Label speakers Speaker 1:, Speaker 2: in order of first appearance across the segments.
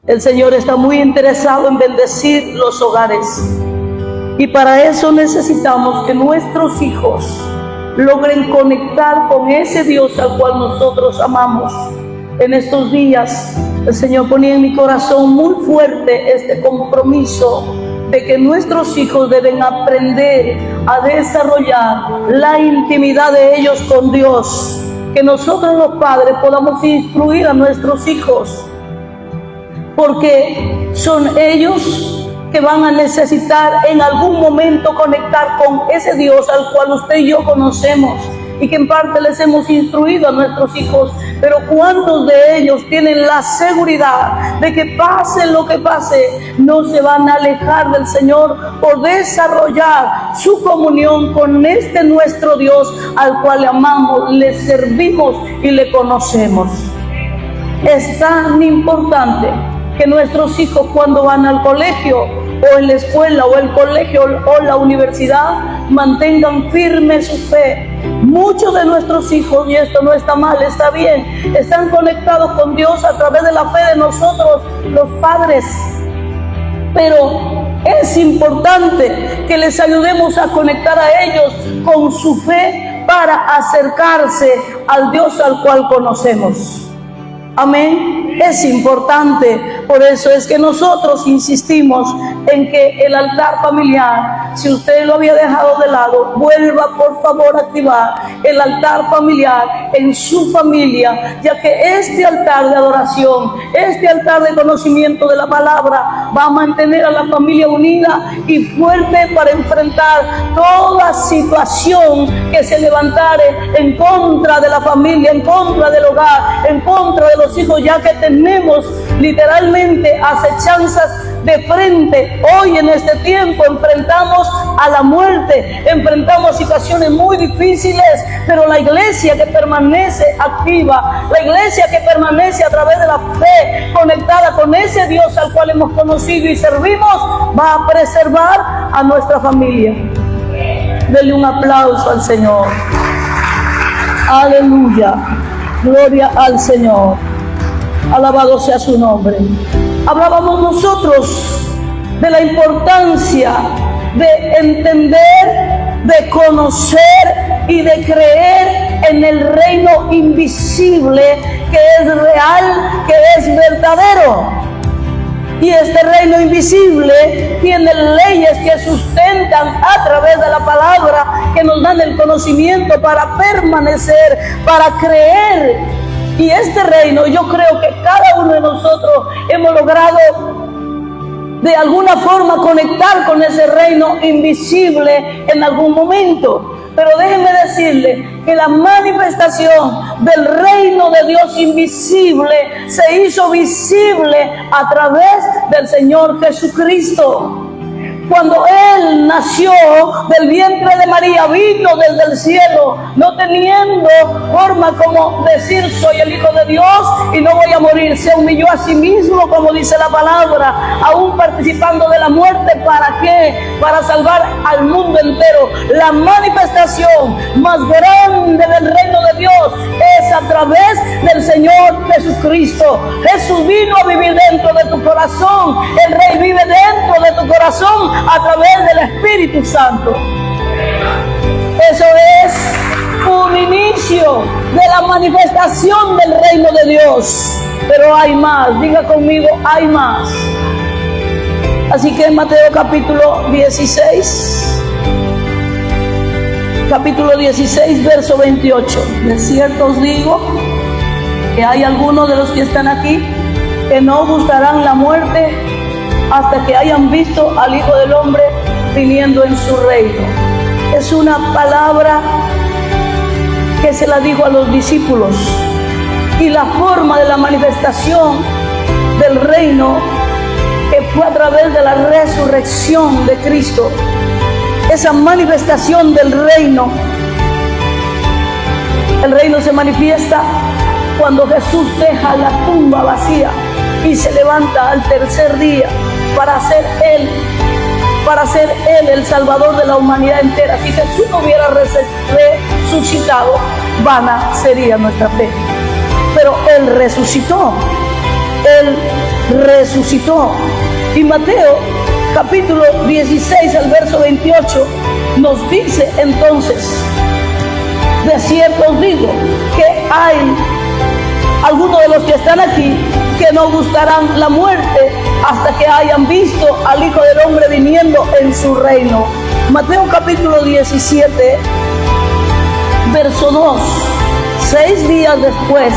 Speaker 1: El Señor está muy interesado en bendecir los hogares. Y para eso necesitamos que nuestros hijos logren conectar con ese Dios al cual nosotros amamos. En estos días, el Señor ponía en mi corazón muy fuerte este compromiso de que nuestros hijos deben aprender a desarrollar la intimidad de ellos con Dios. Que nosotros los padres podamos instruir a nuestros hijos, porque son ellos que van a necesitar en algún momento conectar con ese Dios al cual usted y yo conocemos y que en parte les hemos instruido a nuestros hijos. Pero ¿cuántos de ellos tienen la seguridad de que pase lo que pase, no se van a alejar del Señor por desarrollar su comunión con este nuestro Dios al cual le amamos, le servimos y le conocemos? Es tan importante que nuestros hijos, cuando van al colegio o en la escuela o el colegio o la universidad, mantengan firme su fe. Muchos de nuestros hijos, y esto no está mal, está bien, están conectados con Dios a través de la fe de nosotros, los padres. Pero es importante que les ayudemos a conectar a ellos con su fe para acercarse al Dios al cual conocemos. Amén. Es importante. Por eso es que nosotros insistimos en que el altar familiar, si usted lo había dejado de lado, vuelva por favor a activar el altar familiar en su familia, ya que este altar de adoración, este altar de conocimiento de la palabra va a mantener a la familia unida y fuerte para enfrentar toda situación que se levantare en contra de la familia, en contra del hogar, en contra de los hijos, ya que tenemos literalmente acechanzas de frente. Hoy en este tiempo enfrentamos a la muerte, enfrentamos situaciones muy difíciles, pero la iglesia que permanece activa, la iglesia que permanece a través de la fe, conectada con ese Dios al cual hemos conocido y servimos, va a preservar a nuestra familia. Denle un aplauso al Señor. Aleluya. Gloria al Señor. Alabado sea su nombre. Hablábamos nosotros de la importancia de entender, de conocer y de creer en el reino invisible que es real, que es verdadero. Y este reino invisible tiene leyes que sustentan a través de la palabra, que nos dan el conocimiento para permanecer, para creer. Y este reino, yo creo que cada uno de nosotros hemos logrado de alguna forma conectar con ese reino invisible en algún momento. Pero déjenme decirle que la manifestación del reino de Dios invisible se hizo visible a través del Señor Jesucristo. Cuando Él nació del vientre de María, vino desde el cielo, no teniendo forma como decir soy el Hijo de Dios y no voy a morir. Se humilló a sí mismo, como dice la palabra, aún participando de la muerte. ¿Para qué? Para salvar al mundo entero. La manifestación más grande del reino de Dios es a través del Señor Jesucristo. Jesús vino a vivir dentro de tu corazón. El Rey vive dentro de tu corazón a través del Espíritu Santo. Eso es un inicio de la manifestación del reino de Dios. Pero hay más, diga conmigo, hay más. Así que en Mateo capítulo 16, verso 28. De cierto os digo que hay algunos de los que están aquí que no gustarán la muerte hasta que hayan visto al Hijo del Hombre viniendo en su reino. Es una palabra que se la dijo a los discípulos. Y la forma de la manifestación del reino, que fue a través de la resurrección de Cristo, esa manifestación del reino, el reino se manifiesta cuando Jesús deja la tumba vacía y se levanta al tercer día para ser Él el Salvador de la humanidad entera. Si Jesús no hubiera resucitado, vana sería nuestra fe. Pero Él resucitó. Él resucitó. Y Mateo capítulo 16 al verso 28 nos dice entonces: de cierto os digo que hay algunos de los que están aquí que no gustarán la muerte hasta que hayan visto al Hijo del Hombre viniendo en su reino. Mateo capítulo 17 verso 2. 6 días después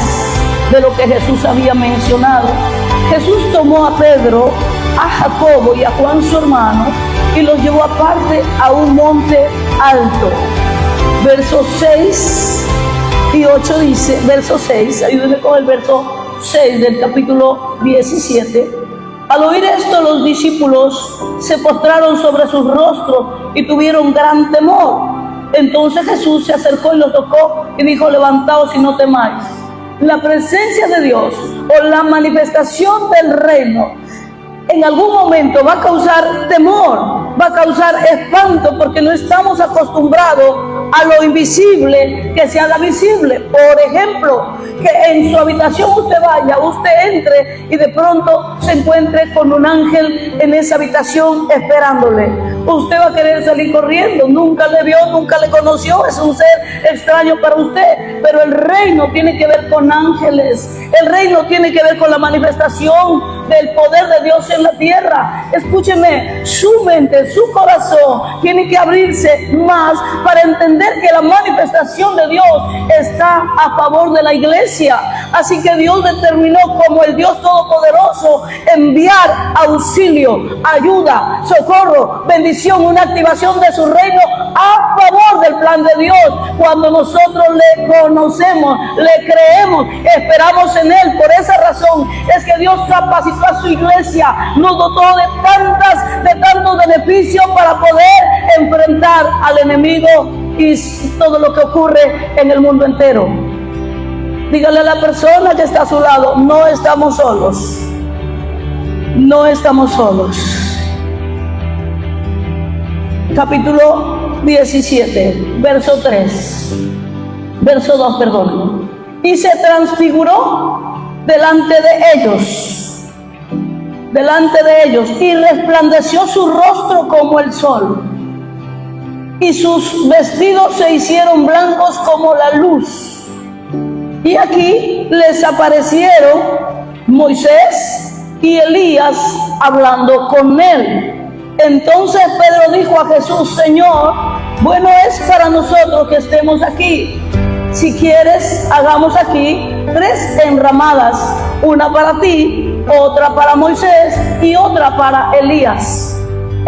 Speaker 1: de lo que Jesús había mencionado, Jesús tomó a Pedro, a Jacobo y a Juan su hermano y los llevó aparte a un monte alto. Versos 6 y 8 dice, verso 6, ayúdenme con el verso 6 del capítulo 17. Al oír esto, los discípulos se postraron sobre sus rostros y tuvieron gran temor. Entonces Jesús se acercó y los tocó y dijo: levantaos y no temáis. La presencia de Dios o la manifestación del reino en algún momento va a causar temor, va a causar espanto, porque no estamos acostumbrados a lo invisible que se haga visible. Por ejemplo, que en su habitación usted vaya, usted entre y de pronto se encuentre con un ángel en esa habitación esperándole. Usted va a querer salir corriendo, nunca le vio, nunca le conoció, es un ser extraño para usted, pero el reino tiene que ver con ángeles, el reino tiene que ver con la manifestación del poder de Dios en la tierra. Escúcheme, su mente, su corazón tiene que abrirse más para entender que la manifestación de Dios está a favor de la iglesia. Así que Dios determinó, como el Dios Todopoderoso, enviar auxilio, ayuda, socorro, bendición, una activación de su reino a favor del plan de Dios. Cuando nosotros le conocemos, le creemos, esperamos en Él. Por esa razón es que Dios capacitó a su iglesia, nos dotó de tantos beneficios para poder enfrentar al enemigo y todo lo que ocurre en el mundo entero. Dígale a la persona que está a su lado: no estamos solos, no estamos solos. Capítulo 17, verso 3, verso 2, perdón. Y se transfiguró delante de ellos, y resplandeció su rostro como el sol, y sus vestidos se hicieron blancos como la luz. Y aquí les aparecieron Moisés y Elías hablando con él. Entonces Pedro dijo a Jesús: Señor, bueno es para nosotros que estemos aquí. Si quieres, hagamos aquí 3 enramadas, una para ti, otra para Moisés y otra para Elías.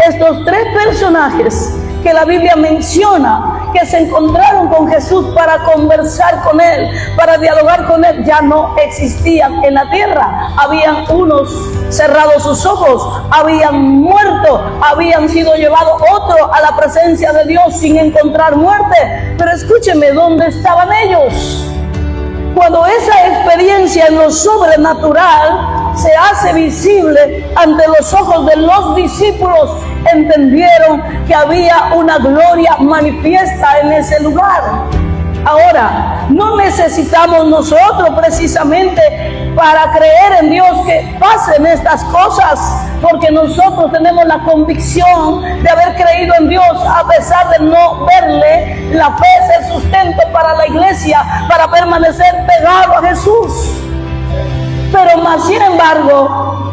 Speaker 1: Estos 3 personajes que la Biblia menciona que se encontraron con Jesús para conversar con Él, para dialogar con Él, ya no existían en la tierra. Habían unos cerrado sus ojos, habían muerto, habían sido llevados otros a la presencia de Dios sin encontrar muerte. Pero escúcheme, ¿dónde estaban ellos? Cuando esa experiencia en lo sobrenatural se hace visible ante los ojos de los discípulos, entendieron que había una gloria manifiesta en ese lugar. Ahora, no necesitamos nosotros precisamente para creer en Dios que pasen estas cosas, porque nosotros tenemos la convicción de haber creído en Dios a pesar de no verle. La fe es el sustento para la iglesia, para permanecer pegado a Jesús. Pero más sin embargo,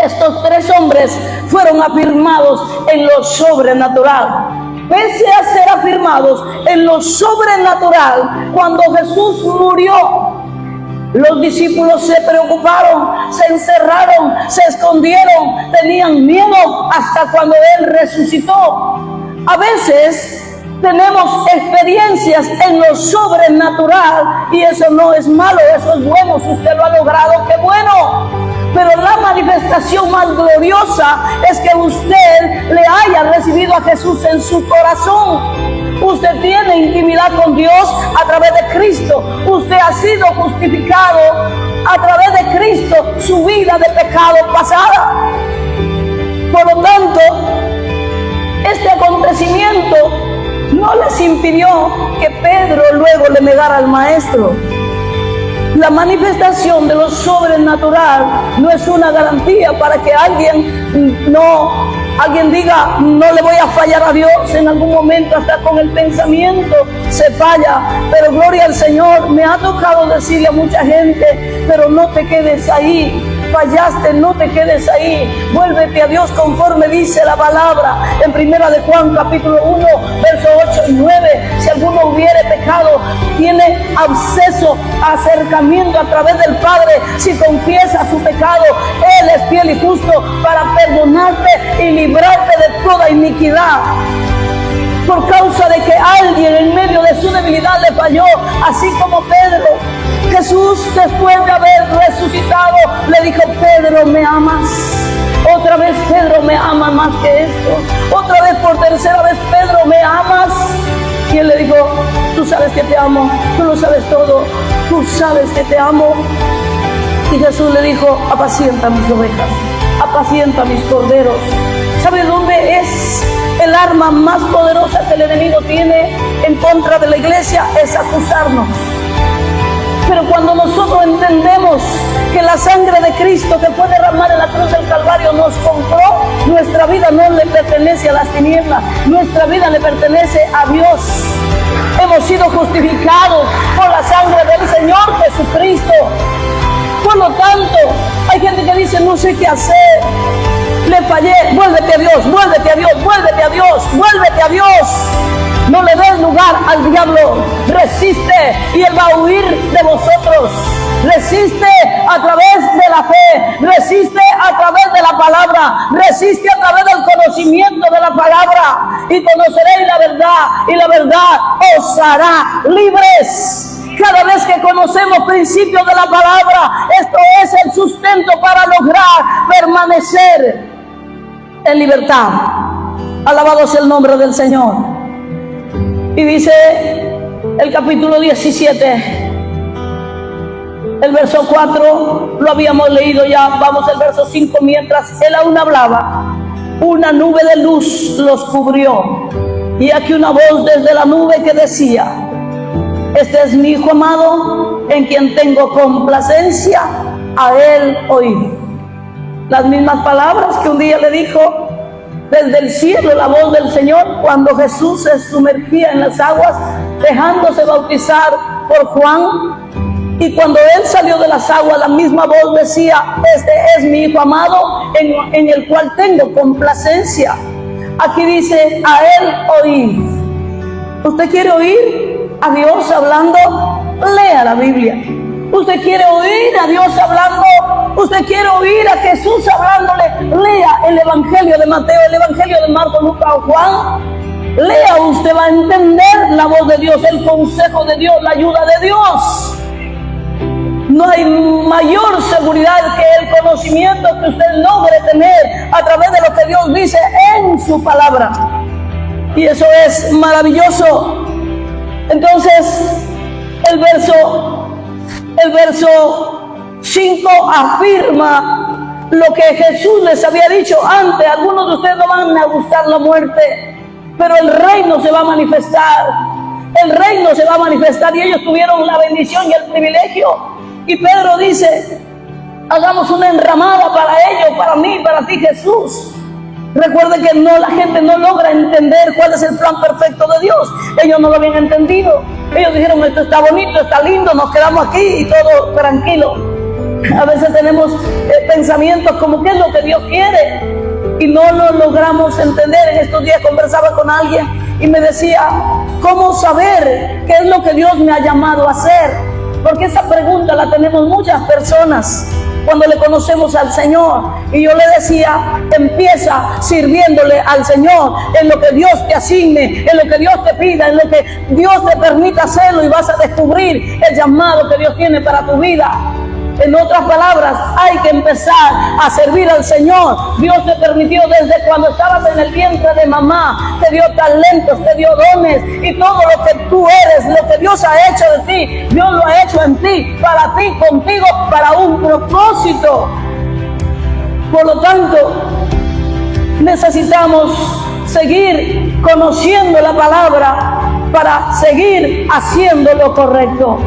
Speaker 1: estos 3 hombres fueron afirmados en lo sobrenatural. Pese a ser afirmados en lo sobrenatural, cuando Jesús murió, los discípulos se preocuparon, se encerraron, se escondieron, tenían miedo hasta cuando Él resucitó. A veces tenemos experiencias en lo sobrenatural y eso no es malo, eso es bueno. Si usted lo ha logrado, qué bueno. Pero la manifestación más gloriosa es que usted le haya recibido a Jesús en su corazón. Usted tiene intimidad con Dios a través de Cristo. Usted ha sido justificado a través de Cristo, su vida de pecado pasada. Por lo tanto, este acontecimiento no les impidió que Pedro luego le negara al maestro. La manifestación de lo sobrenatural no es una garantía para que alguien diga, no le voy a fallar a Dios. En algún momento hasta con el pensamiento se falla, pero gloria al Señor. Me ha tocado decirle a mucha gente, pero no te quedes ahí. Fallaste, no te quedes ahí, vuélvete a Dios conforme dice la palabra en Primera de Juan capítulo 1 versos 8 y 9. Si alguno hubiere pecado, tiene acceso, acercamiento a través del Padre. Si confiesa su pecado, Él es fiel y justo para perdonarte y librarte de toda iniquidad. Por causa de que alguien en medio de su debilidad le falló, así como Pedro, Jesús, después de haber resucitado, le dijo: Pedro, ¿me amas? Otra vez, Pedro, ¿me ama más que esto? Otra vez, por tercera vez, Pedro, ¿me amas? Y él le dijo: tú sabes que te amo, tú lo sabes todo, tú sabes que te amo. Y Jesús le dijo: apacienta mis ovejas, apacienta mis corderos. ¿Sabe dónde es el arma más poderosa que el enemigo tiene en contra de la iglesia? Es acusarnos. Pero cuando nosotros entendemos que la sangre de Cristo que fue derramada en la cruz del Calvario nos compró, nuestra vida no le pertenece a las tinieblas, nuestra vida le pertenece a Dios. Hemos sido justificados por la sangre del Señor Jesucristo. Por lo tanto, hay gente que dice: no sé qué hacer, le fallé. Vuélvete a Dios, vuélvete a Dios, vuélvete a Dios, vuélvete a Dios. No le des lugar al diablo. Resiste y él va a huir de vosotros. Resiste a través de la fe, resiste a través de la palabra, resiste a través del conocimiento de la palabra, y conoceréis la verdad, y la verdad os hará libres. Cada vez que conocemos principios de la palabra, esto es el sustento para lograr permanecer en libertad. Alabado sea el nombre del Señor. Y dice el capítulo 17, el verso 4, lo habíamos leído ya, vamos al verso 5. Mientras él aún hablaba, una nube de luz los cubrió, y aquí una voz desde la nube que decía: este es mi Hijo amado, en quien tengo complacencia, a él oíd. Las mismas palabras que un día le dijo desde el cielo la voz del Señor cuando Jesús se sumergía en las aguas, dejándose bautizar por Juan. Y cuando él salió de las aguas, la misma voz decía: este es mi Hijo amado, en el cual tengo complacencia. Aquí dice: a él oíd. ¿Usted quiere oír a Dios hablando? Lea la Biblia. ¿Usted quiere oír a Dios hablando? ¿Usted quiere oír a Jesús hablándole? Lea el Evangelio de Mateo, el Evangelio de Marcos, Lucas o Juan. Lea, usted va a entender la voz de Dios, el consejo de Dios, la ayuda de Dios. No hay mayor seguridad que el conocimiento que usted logre tener a través de lo que Dios dice en su palabra. Y eso es maravilloso. Entonces, el verso 5 afirma lo que Jesús les había dicho antes: algunos de ustedes no van a gustar la muerte, pero el reino se va a manifestar. El reino se va a manifestar, y ellos tuvieron la bendición y el privilegio. Y Pedro dice: hagamos una enramada para ellos, para mí, para ti, Jesús. Recuerde que la gente no logra entender cuál es el plan perfecto de Dios. Ellos no lo habían entendido. Ellos dijeron: esto está bonito, está lindo, nos quedamos aquí y todo tranquilo. A veces tenemos pensamientos como: ¿qué es lo que Dios quiere? Y no lo logramos entender. En estos días conversaba con alguien y me decía: ¿cómo saber qué es lo que Dios me ha llamado a hacer? Porque esa pregunta la tenemos muchas personas cuando le conocemos al Señor. Y yo le decía: empieza sirviéndole al Señor en lo que Dios te asigne, en lo que Dios te pida, en lo que Dios te permita hacerlo, y vas a descubrir el llamado que Dios tiene para tu vida. En otras palabras, hay que empezar a servir al Señor. Dios te permitió desde cuando estabas en el vientre de mamá, te dio talentos, te dio dones, y todo lo que tú eres, lo que Dios ha hecho de ti, Dios lo ha hecho en ti, para ti, contigo, para un propósito. Por lo tanto, necesitamos seguir conociendo la palabra para seguir haciendo lo correcto.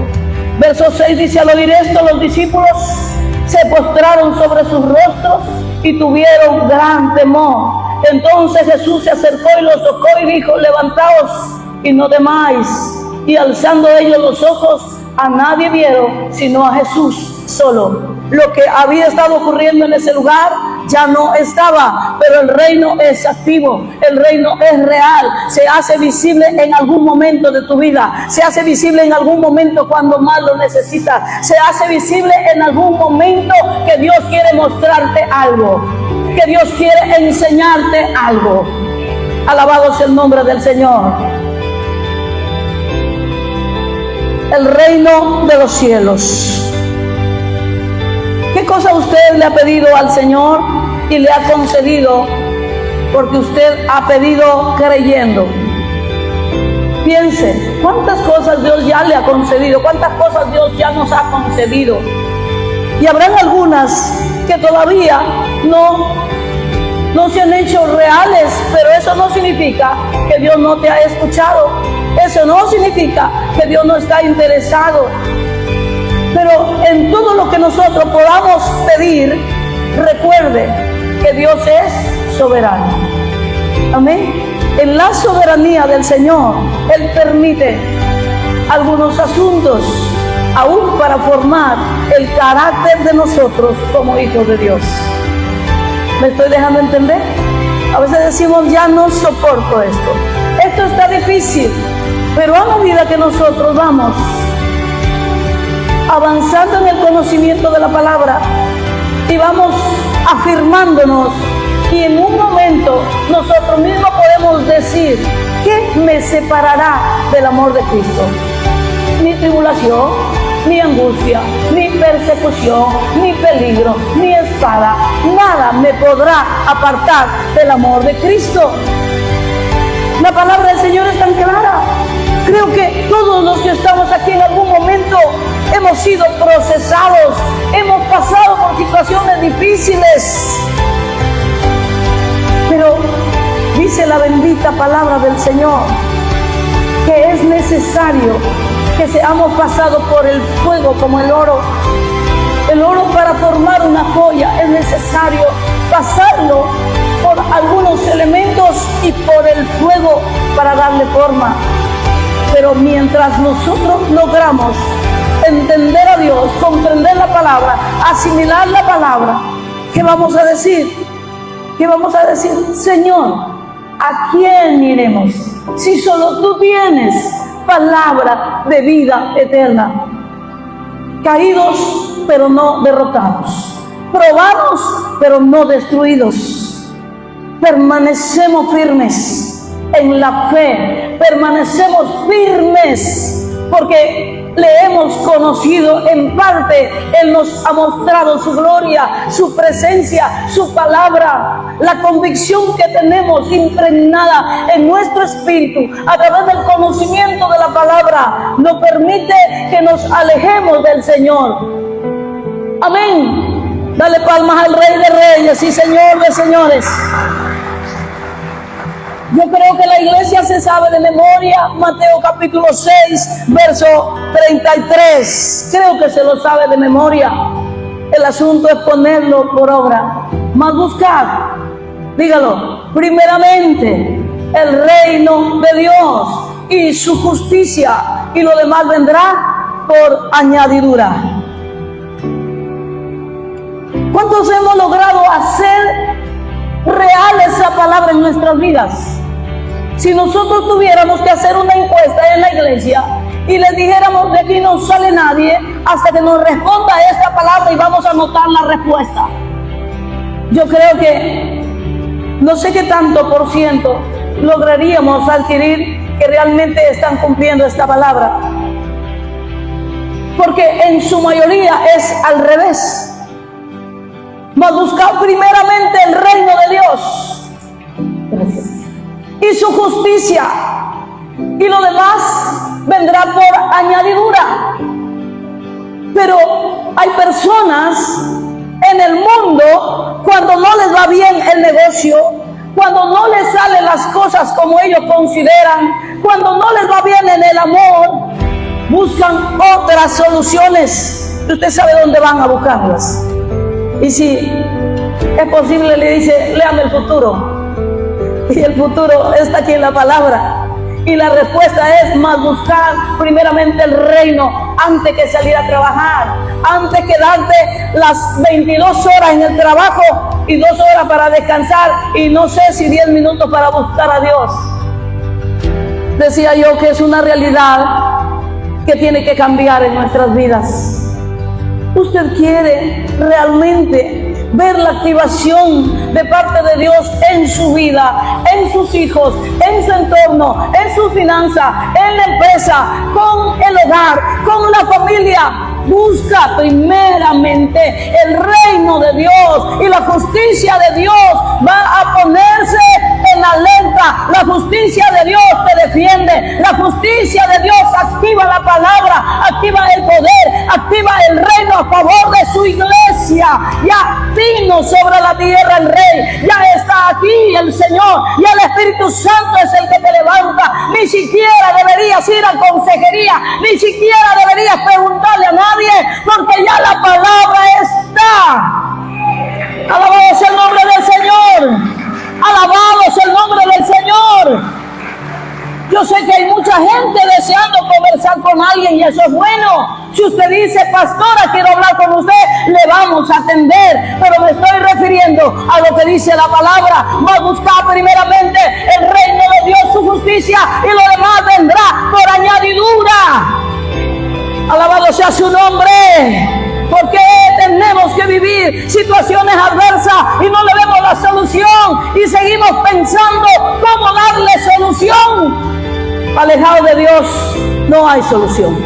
Speaker 1: Verso 6 dice: al oír esto, los discípulos se postraron sobre sus rostros y tuvieron gran temor. Entonces Jesús se acercó y los tocó y dijo: levantaos y no temáis. Y alzando ellos los ojos, a nadie vieron sino a Jesús solo. Lo que había estado ocurriendo en ese lugar ya no estaba, pero el reino es activo, el reino es real, se hace visible en algún momento de tu vida, se hace visible en algún momento cuando más lo necesitas, se hace visible en algún momento que Dios quiere mostrarte algo, que Dios quiere enseñarte algo. Alabado sea el nombre del Señor. El reino de los cielos. ¿Qué cosa usted le ha pedido al Señor y le ha concedido? Porque usted ha pedido creyendo. Piense, ¿cuántas cosas Dios ya le ha concedido? ¿Cuántas cosas Dios ya nos ha concedido? Y habrán algunas que todavía no se han hecho reales, pero eso no significa que Dios no te ha escuchado. Eso no significa que Dios no está interesado. Pero en todo lo que nosotros podamos pedir, recuerde que Dios es soberano. Amén. En la soberanía del Señor, Él permite algunos asuntos, aún para formar el carácter de nosotros como hijos de Dios. ¿Me estoy dejando entender? A veces decimos: ya no soporto esto. Esto está difícil. Pero a medida que nosotros vamos avanzando en el conocimiento de la palabra y vamos afirmándonos, y en un momento nosotros mismos podemos decir: ¿qué me separará del amor de Cristo? Ni tribulación, ni angustia, ni persecución, ni peligro, ni espada, nada me podrá apartar del amor de Cristo. La palabra del Señor es tan clara. Creo que todos los que estamos aquí en algún momento hemos sido procesados, hemos pasado por situaciones difíciles. Pero dice la bendita palabra del Señor que es necesario que seamos pasados por el fuego como el oro. El oro, para formar una joya, es necesario pasarlo por algunos elementos y por el fuego para darle forma. Pero mientras nosotros logramos entender a Dios, comprender la palabra, asimilar la palabra, ¿qué vamos a decir? ¿Qué vamos a decir? Señor, ¿a quién iremos si solo tú tienes palabra de vida eterna? Caídos, pero no derrotados. Probados, pero no destruidos. Permanecemos firmes en la fe, permanecemos firmes porque le hemos conocido en parte. Él nos ha mostrado su gloria, su presencia, su palabra. La convicción que tenemos impregnada en nuestro espíritu a través del conocimiento de la palabra no permite que nos alejemos del Señor. Amén. Dale palmas al Rey de Reyes y Señor de Señores. Yo creo que la iglesia se sabe de memoria Mateo capítulo 6, verso 33. Creo que se lo sabe de memoria. El asunto es ponerlo por obra. Mas buscad, dígalo, primeramente el reino de Dios y su justicia, y lo demás vendrá por añadidura. ¿Cuántos hemos logrado hacer real esa palabra en nuestras vidas? Si nosotros tuviéramos que hacer una encuesta en la iglesia y les dijéramos: de aquí no sale nadie hasta que nos responda esta palabra, y vamos a anotar la respuesta, yo creo que no sé qué tanto por ciento lograríamos adquirir que realmente están cumpliendo esta palabra, porque en su mayoría es al revés. Mas buscar primeramente el reino de Dios y su justicia, y lo demás vendrá por añadidura. Pero hay personas en el mundo, cuando no les va bien el negocio, cuando no les salen las cosas como ellos consideran, cuando no les va bien en el amor, buscan otras soluciones. Y usted sabe dónde van a buscarlas. Y si es posible, le dice, léame el futuro. Y el futuro está aquí en la palabra. Y la respuesta es más buscar primeramente el reino antes que salir a trabajar, antes que darte las 22 horas en el trabajo y 2 horas para descansar y no sé si 10 minutos para buscar a Dios. Decía yo que es una realidad que tiene que cambiar en nuestras vidas. ¿Usted quiere realmente ver la activación de parte de Dios en su vida, en sus hijos, en su entorno, en su finanza, en la empresa, con el hogar, con la familia? Busca primeramente el reino de Dios y la justicia de Dios va a ponerse en alerta. La justicia de Dios te defiende. La justicia de Dios activa la palabra, activa el poder, activa el reino a favor de su iglesia. Ya vino sobre la tierra el Rey, ya está aquí el Señor y el Espíritu Santo es el que te levanta. Ni siquiera deberías ir a consejería, ni siquiera deberías preguntarle a nadie, porque ya la palabra está. Alabado sea el nombre del Señor. Alabado sea el nombre del Señor. Yo sé que hay mucha gente deseando conversar con alguien y eso es bueno. Si usted dice, pastora, quiero hablar con usted, le vamos a atender. Pero me estoy refiriendo a lo que dice la palabra. Va a buscar primeramente el reino de Dios, su justicia, y lo demás vendrá por añadidura. Alabado sea su nombre. Porque tenemos que vivir situaciones adversas y no le vemos la solución y seguimos pensando cómo darle solución. Alejado de Dios no hay solución.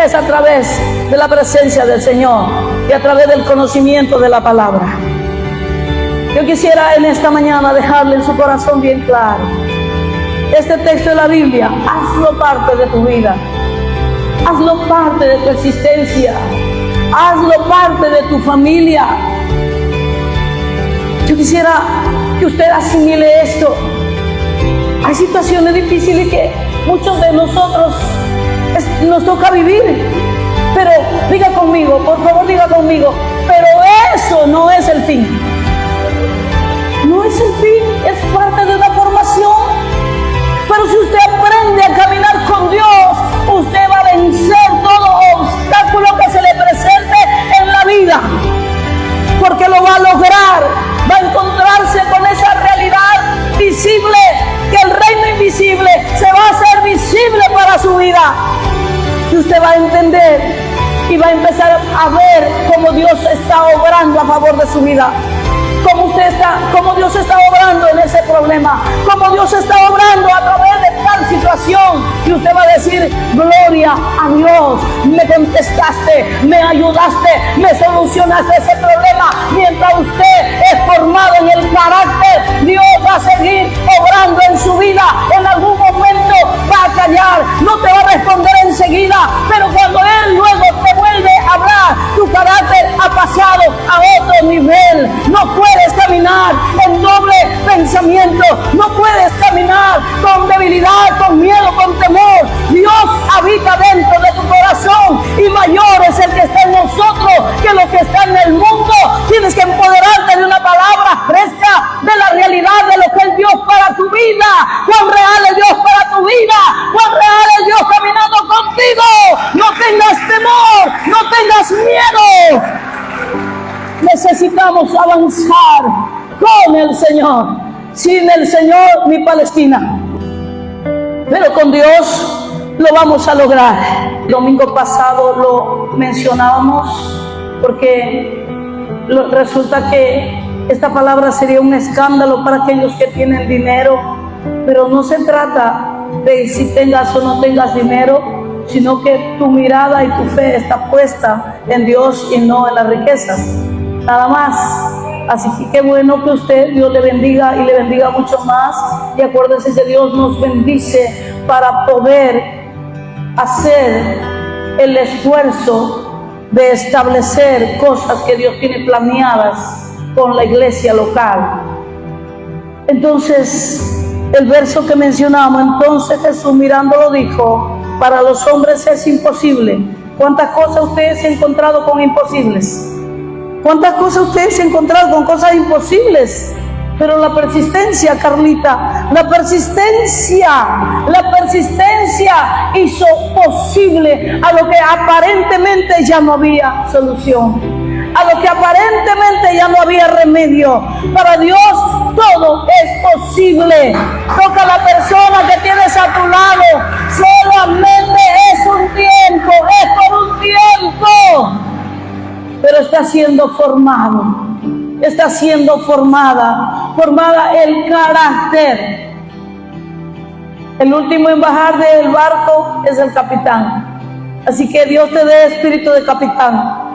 Speaker 1: Es a través de la presencia del Señor y a través del conocimiento de la palabra. Yo quisiera en esta mañana dejarle en su corazón bien claro: este texto de la Biblia, hazlo parte de tu vida. Hazlo parte de tu existencia. Hazlo parte de tu familia. Yo quisiera que usted asimile esto. Hay situaciones difíciles que muchos de nosotros nos toca vivir. Pero diga conmigo, por favor diga conmigo, pero eso no es el fin. No es el fin, es parte de una formación. Pero si usted aprende a caminar con Dios, usted va a vencer todo obstáculo que se le presente en la vida. Porque lo va a lograr, va a encontrarse con esa realidad visible, que el reino invisible se va a hacer visible para su vida. Y usted va a entender y va a empezar a ver cómo Dios está obrando a favor de su vida. Cómo Dios está obrando en ese problema, cómo Dios está obrando a través de tal situación, y usted va a decir, gloria a Dios, me contestaste, me ayudaste, me solucionaste ese problema. Mientras usted es formado en el carácter, Dios va a seguir obrando en su vida. En algún momento va a callar, no te va a responder enseguida, pero cuando Él luego te vuelve a hablar, tu carácter ha pasado a otro nivel. No puedes caminar en doble pensamiento, no puedes caminar con debilidad, con miedo, con temor. Dios habita dentro de tu corazón y mayor es el que está en nosotros que lo que está en el mundo. Tienes que empoderarte de una palabra fresca, de la realidad de lo que es Dios para tu vida. Cuán real es Dios para tu vida, cuán real es Dios caminando contigo. No tengas temor, no tengas miedo. Necesitamos avanzar con el Señor. Sin el Señor ni Palestina, pero con Dios lo vamos a lograr. El domingo pasado lo mencionábamos porque resulta que esta palabra sería un escándalo para aquellos que tienen dinero, pero no se trata de si tengas o no tengas dinero, sino que tu mirada y tu fe está puesta en Dios y no en las riquezas, nada más. Así que qué bueno que Dios le bendiga y le bendiga mucho más. Y acuérdense que Dios nos bendice para poder hacer el esfuerzo de establecer cosas que Dios tiene planeadas con la iglesia local. Entonces, el verso que mencionamos, entonces Jesús mirándolo dijo: para los hombres es imposible. ¿Cuántas cosas ustedes se han encontrado con imposibles? ¿Cuántas cosas ustedes se han encontrado con cosas imposibles? Pero la persistencia, Carlita, la persistencia hizo posible a lo que aparentemente ya no había solución, a lo que aparentemente ya no había remedio. Para Dios todo es posible. Toca a la persona que tienes a tu lado. Solamente es un tiempo, es por un tiempo, pero está siendo formado. Está siendo formada el carácter. El último en bajar del barco es el capitán. Así que Dios te dé espíritu de capitán.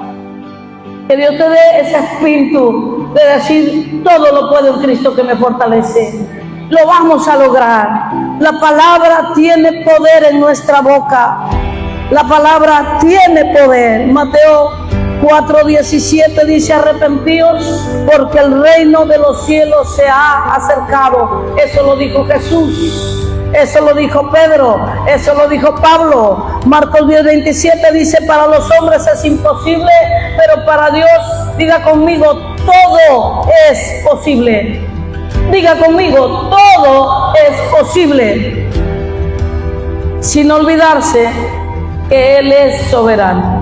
Speaker 1: Que Dios te dé ese espíritu de decir: todo lo puedo en Cristo que me fortalece. Lo vamos a lograr. La palabra tiene poder en nuestra boca. La palabra tiene poder. Mateo 4:17 dice: arrepentíos porque el reino de los cielos se ha acercado. Eso lo dijo Jesús, eso lo dijo Pedro, eso lo dijo Pablo. Marcos 10:27 dice: para los hombres es imposible, pero para Dios, diga conmigo, todo es posible. Diga conmigo, todo es posible. Sin olvidarse que Él es soberano.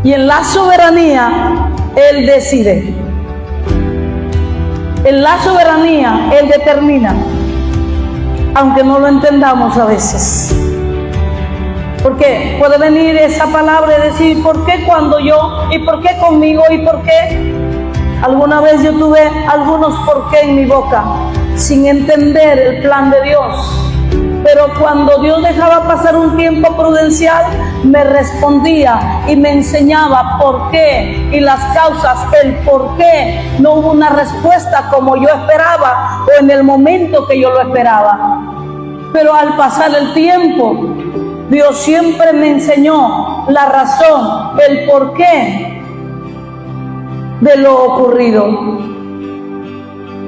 Speaker 1: Y en la soberanía, Él decide. En la soberanía, Él determina. Aunque no lo entendamos a veces. Porque puede venir esa palabra y decir: ¿por qué cuando yo? ¿Y por qué conmigo? ¿Y por qué? Alguna vez yo tuve algunos por qué en mi boca, sin entender el plan de Dios. Pero cuando Dios dejaba pasar un tiempo prudencial, me respondía y me enseñaba por qué y las causas, el por qué. No hubo una respuesta como yo esperaba o en el momento que yo lo esperaba. Pero al pasar el tiempo, Dios siempre me enseñó la razón, el por qué de lo ocurrido.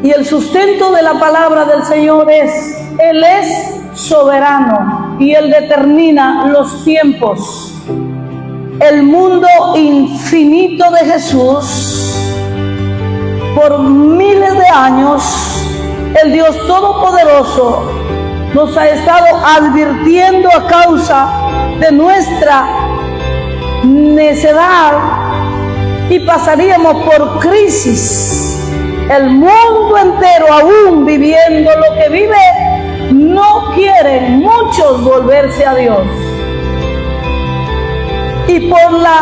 Speaker 1: Y el sustento de la palabra del Señor es: Él es soberano y Él determina los tiempos. El mundo infinito de Jesús, por miles de años, el Dios Todopoderoso nos ha estado advirtiendo a causa de nuestra necedad y pasaríamos por crisis. El mundo entero, aún viviendo lo que vive, no quieren muchos volverse a Dios. Y por la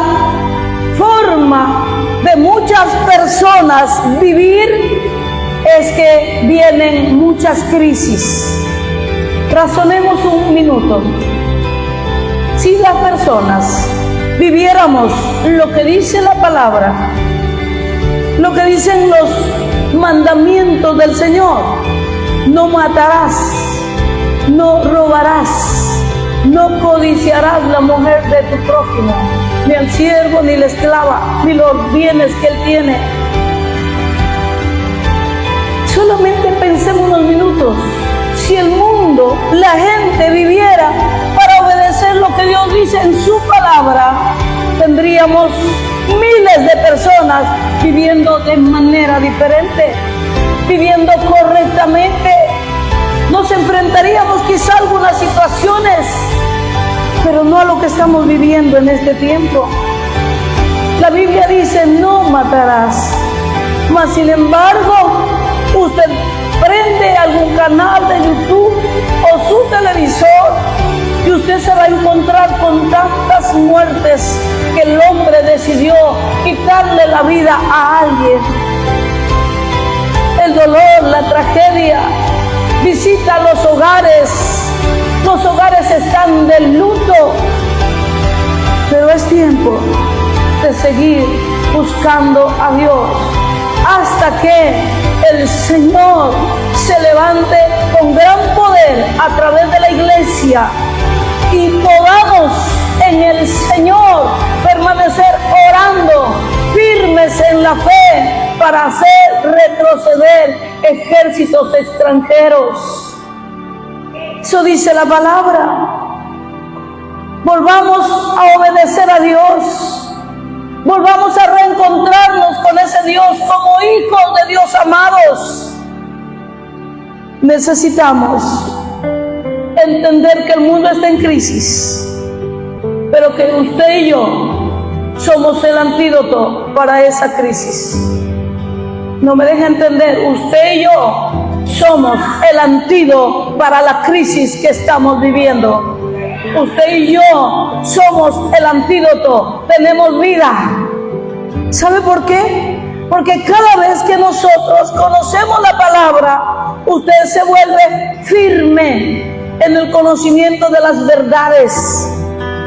Speaker 1: forma de muchas personas vivir es que vienen muchas crisis. Razonemos un minuto. Si las personas viviéramos lo que dice la palabra, lo que dicen los mandamientos del Señor: no matarás, no robarás, no codiciarás la mujer de tu prójimo, ni al siervo, ni la esclava, ni los bienes que él tiene. Solamente pensemos unos minutos. Si el mundo, la gente viviera para obedecer lo que Dios dice en su palabra, tendríamos miles de personas viviendo de manera diferente, viviendo correctamente. Nos enfrentaríamos quizá a algunas situaciones, pero no a lo que estamos viviendo en este tiempo. La Biblia dice: no matarás. Mas sin embargo, usted prende algún canal de YouTube o su televisor y usted se va a encontrar con tantas muertes que el hombre decidió quitarle la vida a alguien. El dolor, la tragedia visita los hogares están de luto, pero es tiempo de seguir buscando a Dios hasta que el Señor se levante con gran poder a través de la iglesia y podamos en el Señor permanecer orando firmes en la fe para hacer retroceder ejércitos extranjeros. Eso dice la palabra. Volvamos a obedecer a Dios. Volvamos a reencontrarnos con ese Dios como hijos de Dios amados. Necesitamos entender que el mundo está en crisis, pero que usted y yo somos el antídoto para esa crisis. No me deje entender, usted y yo somos el antídoto para la crisis que estamos viviendo. Usted y yo somos el antídoto, tenemos vida. ¿Sabe por qué? Porque cada vez que nosotros conocemos la palabra, usted se vuelve firme en el conocimiento de las verdades.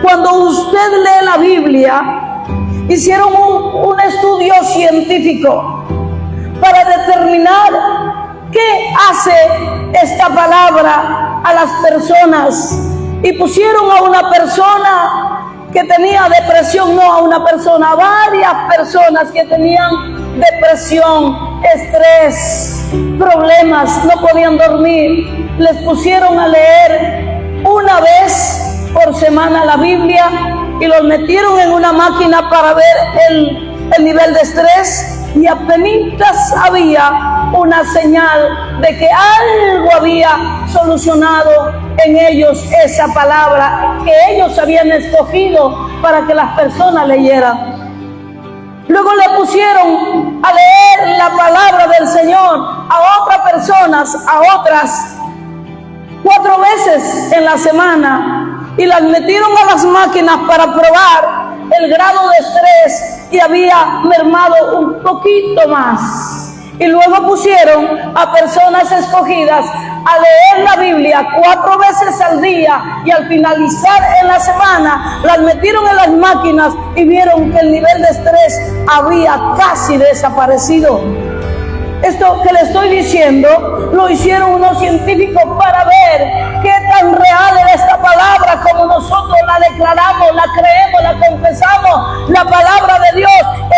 Speaker 1: Cuando usted lee la Biblia, hicieron un estudio científico para determinar qué hace esta palabra a las personas. Y pusieron a una persona que tenía depresión, no a una persona, a varias personas que tenían depresión, estrés, problemas, no podían dormir. Les pusieron a leer una vez por semana la Biblia y los metieron en una máquina para ver el nivel de estrés, y apenas había una señal de que algo había solucionado en ellos esa palabra que ellos habían escogido para que las personas leyeran. Luego le pusieron a leer la palabra del Señor a otras personas, a otras 4 veces en la semana, y las metieron a las máquinas para probar el grado de estrés, y había mermado un poquito más. Y luego pusieron a personas escogidas a leer la Biblia 4 veces al día, y al finalizar en la semana las metieron en las máquinas y vieron que el nivel de estrés había casi desaparecido. Esto que le estoy diciendo lo hicieron unos científicos para ver qué tan real era esta palabra como nosotros la declaramos, la creemos, la confesamos. La palabra de Dios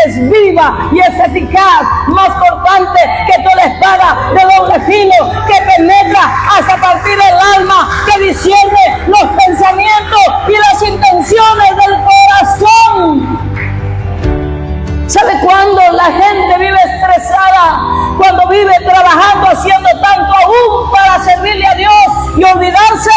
Speaker 1: es viva y es eficaz, más cortante que toda espada de doble filo, que penetra hasta partir el alma, que discierne los pensamientos y las intenciones del corazón. ¿Sabe cuándo la gente vive estresada? Cuando vive trabajando, haciendo tanto aún para servirle a Dios y olvidarse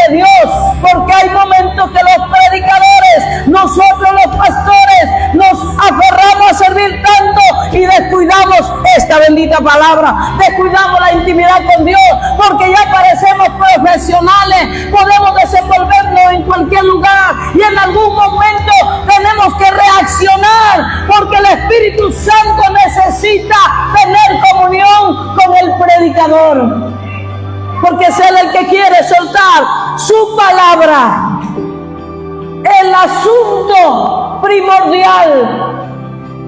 Speaker 1: de Dios. Porque hay momentos que los predicadores, nosotros los pastores, nos aferramos a servir tanto y descuidamos esta bendita palabra. Descuidamos la intimidad con Dios, porque ya parecemos profesionales. Podemos desenvolvernos en cualquier lugar y en algún momento tenemos que reaccionar, porque el Espíritu Santo necesita tener comunión con el predicador, porque es él el que quiere soltar su palabra. El asunto primordial,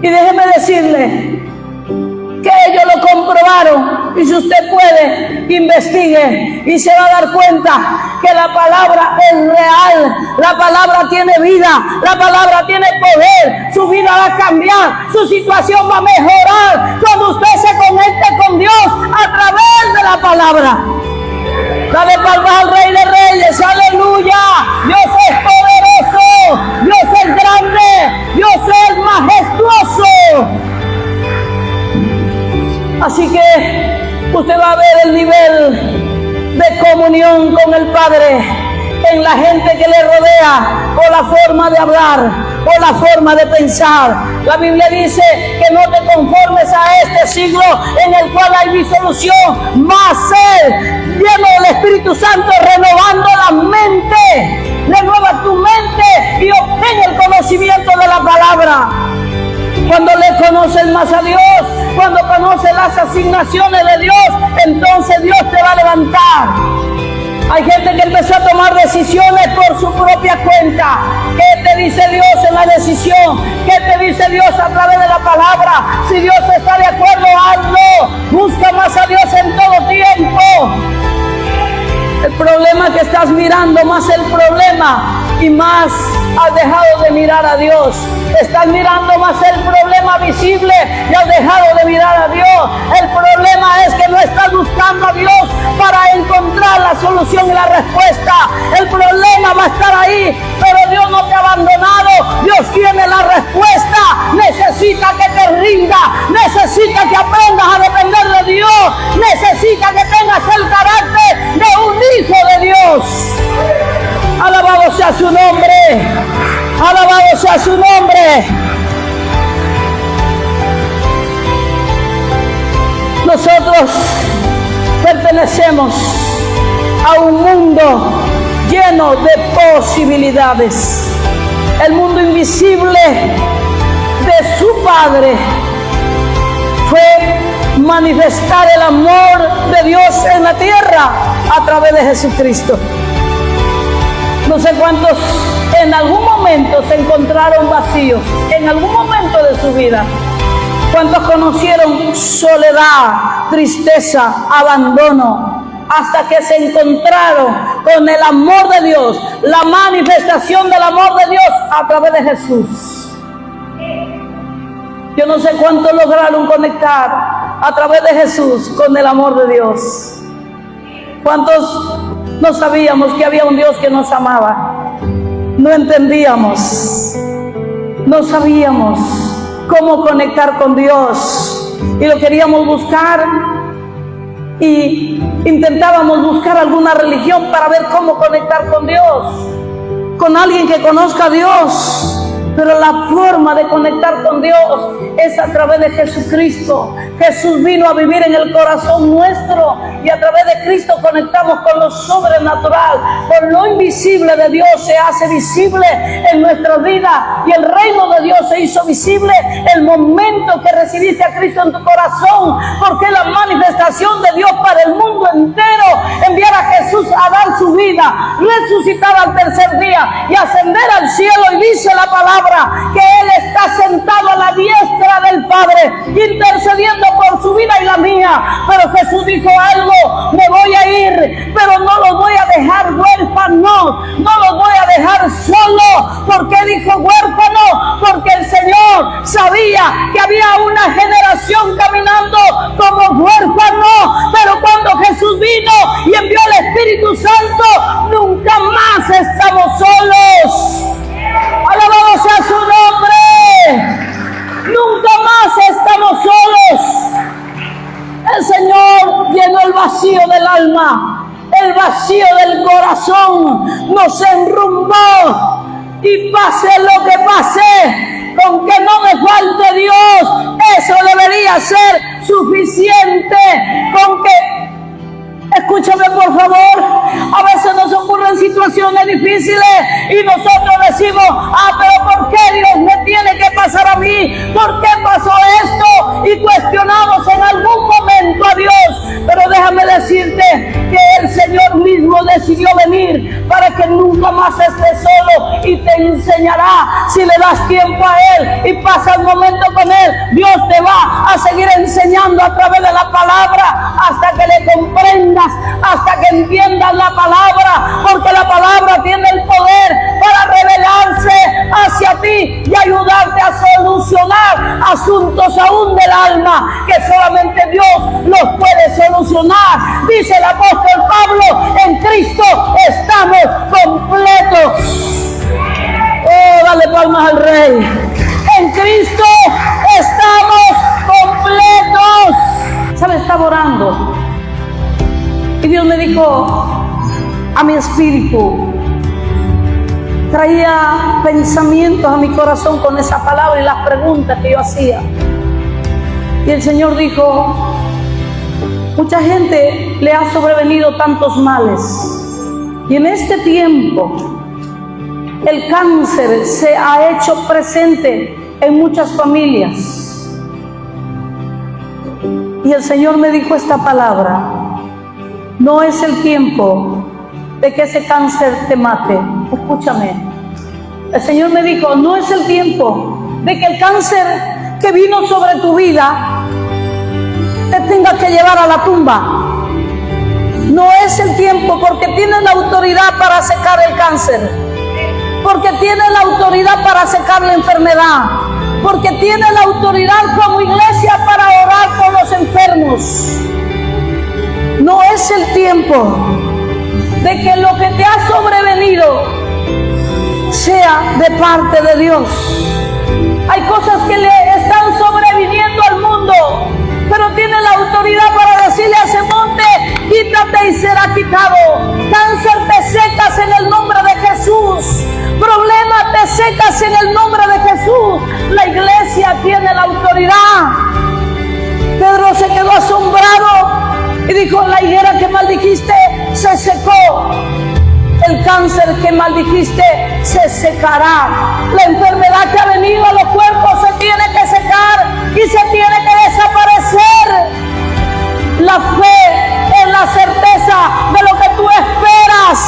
Speaker 1: y déjeme decirle que ellos lo comprobaron, y si usted puede, investigue y se va a dar cuenta que la palabra es real, la palabra tiene vida, la palabra tiene poder, su vida va a cambiar, su situación va a mejorar cuando usted se conecte con Dios a través de la palabra. Dale palmas al Rey de Reyes, aleluya. Dios es poderoso, Dios es grande, Dios es majestuoso. Así que usted va a ver el nivel de comunión con el Padre en la gente que le rodea, por la forma de hablar, por la forma de pensar. La Biblia dice que no te conformes a este siglo en el cual hay disolución, mas ser lleno del Espíritu Santo, renovando la mente. Renueva tu mente y obtén el conocimiento de la palabra. Cuando le conoces más a Dios, cuando conoces las asignaciones de Dios, entonces Dios te va a levantar. Hay gente que empezó a tomar decisiones por su propia cuenta. ¿Qué te dice Dios en la decisión? ¿Qué te dice Dios a través de la palabra? Si Dios está de acuerdo, hazlo. Busca más a Dios en todo tiempo. El problema que estás mirando, más el problema, y más has dejado de mirar a Dios. Estás mirando más el problema visible y has dejado de mirar a Dios. El problema es que no estás buscando a Dios para encontrar la solución solución y la respuesta. El problema va a estar ahí, pero Dios no te ha abandonado. Dios tiene la respuesta. Necesita que te rinda, necesita que aprendas a depender de Dios, necesita que tengas el carácter de un hijo de Dios. Alabado sea su nombre, alabado sea su nombre. Nosotros pertenecemos a un mundo lleno de posibilidades. El mundo invisible de su Padre fue manifestar el amor de Dios en la tierra a través de Jesucristo. No sé cuántos en algún momento se encontraron vacíos, en algún momento de su vida. ¿Cuántos conocieron soledad, tristeza, abandono? Hasta que se encontraron con el amor de Dios, la manifestación del amor de Dios a través de Jesús. Yo no sé cuántos lograron conectar a través de Jesús con el amor de Dios. ¿Cuántos no sabíamos que había un Dios que nos amaba? No entendíamos, no sabíamos cómo conectar con Dios y lo queríamos buscar y intentábamos buscar alguna religión para ver cómo conectar con Dios, con alguien que conozca a Dios. Pero la forma de conectar con Dios es a través de Jesucristo. Jesús vino a vivir en el corazón nuestro y a través de Cristo conectamos con lo sobrenatural. Con lo invisible de Dios se hace visible en nuestra vida y el reino de Dios se hizo visible el momento que recibiste a Cristo en tu corazón, porque la manifestación de Dios para el mundo entero, enviar a Jesús a dar su vida, resucitar al tercer día y ascender al cielo. Y dice la palabra que Él está sentado a la diestra del Padre, intercediendo por su vida y la mía. Pero Jesús dijo algo: me voy a ir, pero no los voy a dejar huérfanos, no los voy a dejar solos. ¿Por qué dijo huérfanos? Porque el Señor sabía que había una generación caminando como huérfanos, pero cuando Jesús vino y envió al Espíritu Santo, nunca más estamos solos. Alabado sea su nombre. Nunca más estamos solos. El Señor llenó el vacío del alma, el vacío del corazón, nos enrumbó. Y pase lo que pase, con que no me falte Dios, eso debería ser suficiente. Con que, escúchame por favor, a veces nos ocurren situaciones difíciles y nosotros decimos: pero ¿por qué Dios me tiene que pasar a mí? ¿Por qué pasó esto? Y cuestionamos en algún momento a Dios. Pero déjame decirte que el Señor mismo decidió venir para que nunca más estés solo, y te enseñará. Si le das tiempo a Él y pasas momento con Él, Dios te va a seguir enseñando a través de la palabra hasta que le comprendas, hasta que entiendas la palabra, porque la palabra tiene el poder para revelarse hacia ti y ayudarte a solucionar asuntos aún del alma que solamente Dios los puede solucionar. Dice el apóstol Pablo: en Cristo estamos completos. Oh, dale palmas al Rey. En Cristo estamos completos. ¿Sabes? Estaba orando y Dios me dijo a mi espíritu, traía pensamientos a mi corazón con esa palabra y las preguntas que yo hacía. Y el Señor dijo: mucha gente le ha sobrevenido tantos males, y en este tiempo el cáncer se ha hecho presente en muchas familias. Y el Señor me dijo esta palabra: no es el tiempo de que ese cáncer te mate. Escúchame. El Señor me dijo: no es el tiempo de que el cáncer que vino sobre tu vida te tenga que llevar a la tumba. No es el tiempo, porque tienes la autoridad para secar el cáncer, porque tienes la autoridad para secar la enfermedad, porque tienes la autoridad como iglesia para orar por los enfermos. No es el tiempo de que lo que te ha sobrevenido sea de parte de Dios. Hay cosas que le están sobreviniendo al mundo, pero tiene la autoridad para decirle a ese monte: quítate y será quitado. Cáncer, te secas en el nombre de Jesús. Problema, te secas en el nombre de Jesús. La iglesia tiene la autoridad. Pedro se quedó asombrado y dijo: la higuera que maldijiste se secó. El cáncer que maldijiste se secará. La enfermedad que ha venido a los cuerpos se tiene que secar y se tiene que desaparecer. La fe es la certeza de lo que tú esperas.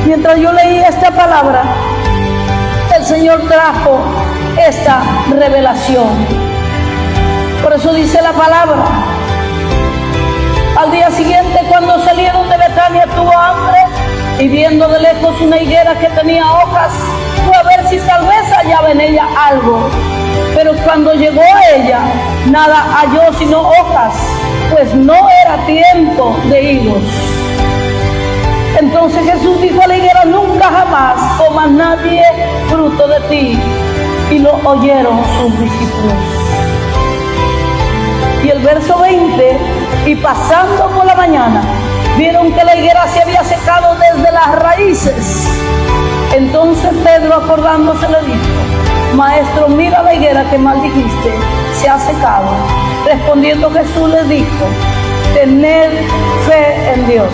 Speaker 1: Mientras yo leía esta palabra, el Señor trajo esta revelación. Por eso dice la palabra: al día siguiente, cuando salieron de Betania, tuvo hambre, y viendo de lejos una higuera que tenía hojas, fue a ver si tal vez hallaba en ella algo. Pero cuando llegó a ella, nada halló sino hojas, pues no era tiempo de higos. Entonces Jesús dijo a la higuera: nunca jamás coma nadie fruto de ti. Y lo oyeron sus discípulos. Y el verso 20: y pasando por la mañana, vieron que la higuera se había secado desde las raíces. Entonces Pedro, acordándose, le dijo: Maestro, mira la higuera que maldijiste, se ha secado. Respondiendo Jesús les dijo: tened fe en Dios.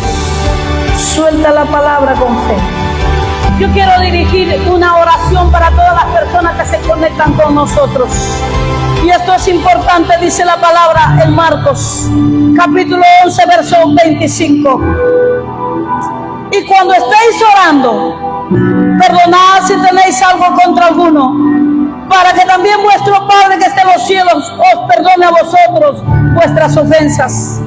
Speaker 1: Suelta la palabra con fe. Yo quiero dirigir una oración para todas las personas que se conectan con nosotros. Y esto es importante, dice la palabra en Marcos, capítulo 11, verso 25. Y cuando estéis orando, perdonad si tenéis algo contra alguno, para que también vuestro Padre que está en los cielos os perdone a vosotros vuestras ofensas.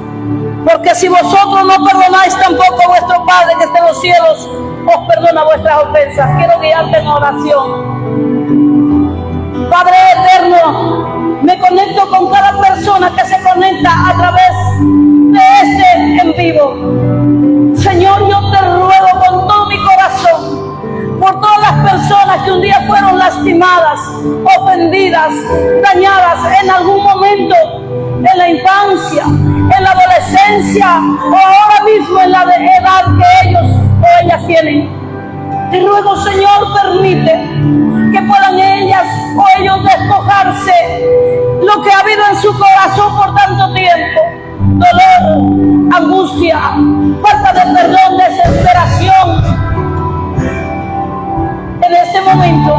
Speaker 1: Porque si vosotros no perdonáis, tampoco vuestro Padre que está en los cielos os perdona vuestras ofensas. Quiero guiarte en oración. Padre eterno, me conecto con cada persona que se conecta a través de este en vivo. Señor, yo te ruego con todo mi corazón por todas las personas que un día fueron lastimadas, ofendidas, dañadas en algún momento, en la infancia, en la adolescencia o ahora mismo en la edad que ellos o ellas tienen. Te ruego, Señor, permite que puedan ellas o ellos despojarse lo que ha habido en su corazón por tanto tiempo: dolor, angustia, falta de perdón, desesperación. En este momento,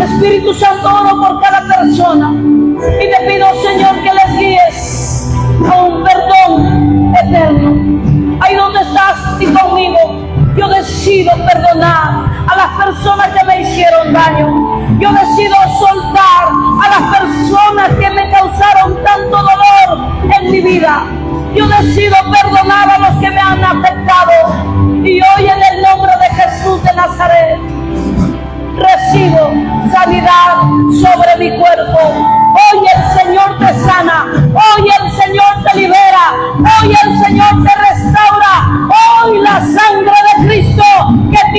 Speaker 1: Espíritu Santo, oro por cada persona y te pido, Señor, que les guíes a un perdón eterno. Ahí donde estás y conmigo, yo decido perdonar a las personas que me hicieron daño. Yo decido soltar a las personas que me causaron tanto dolor en mi vida. Yo decido perdonar a los que me han afectado. Y hoy, en el nombre de Jesús de Nazaret, recibo sanidad sobre mi cuerpo. Hoy el Señor te sana, hoy el Señor te libera, hoy el Señor te restaura. Hoy la sangre de Cristo que